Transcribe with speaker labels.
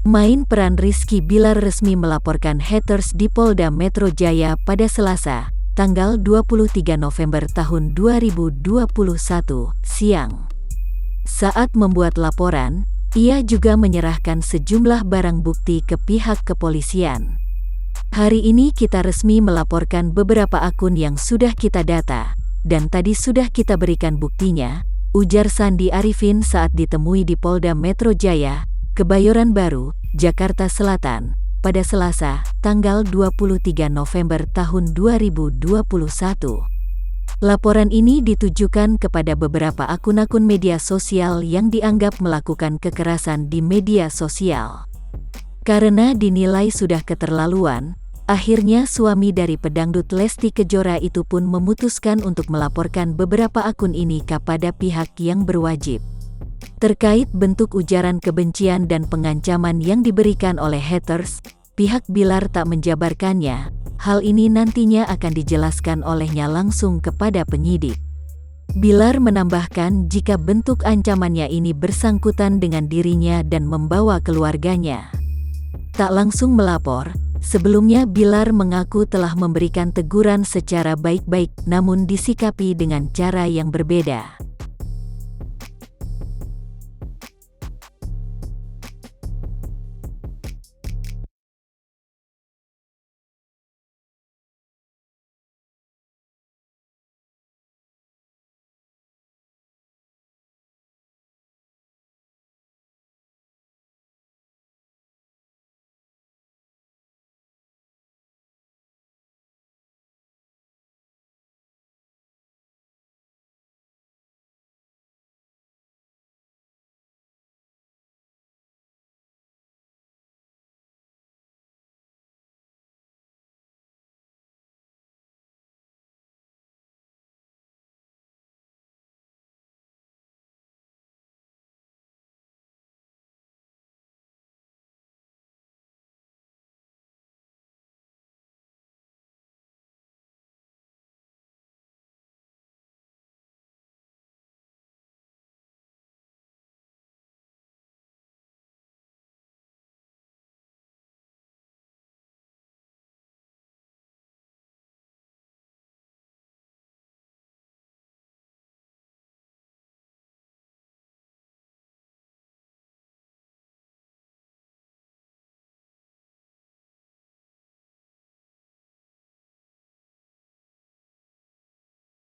Speaker 1: Main peran Rizky Bilar resmi melaporkan haters di Polda Metro Jaya pada Selasa, tanggal 23 November tahun 2021, siang. Saat membuat laporan, ia juga menyerahkan sejumlah barang bukti ke pihak kepolisian. Hari ini kita resmi melaporkan beberapa akun yang sudah kita data, dan tadi sudah kita berikan buktinya, ujar Sandi Arifin saat ditemui di Polda Metro Jaya, Kebayoran Baru, Jakarta Selatan, pada Selasa, tanggal 23 November tahun 2021. Laporan ini ditujukan kepada beberapa akun-akun media sosial yang dianggap melakukan kekerasan di media sosial. Karena dinilai sudah keterlaluan, akhirnya suami dari pedangdut Lesti Kejora itu pun memutuskan untuk melaporkan beberapa akun ini kepada pihak yang berwajib. Terkait bentuk ujaran kebencian dan pengancaman yang diberikan oleh haters, pihak Bilar tak menjabarkannya. Hal ini nantinya akan dijelaskan olehnya langsung kepada penyidik. Bilar menambahkan jika bentuk ancamannya ini bersangkutan dengan dirinya dan membawa keluarganya. Tak langsung melapor, sebelumnya Bilar mengaku telah memberikan teguran secara baik-baik namun disikapi dengan cara yang berbeda.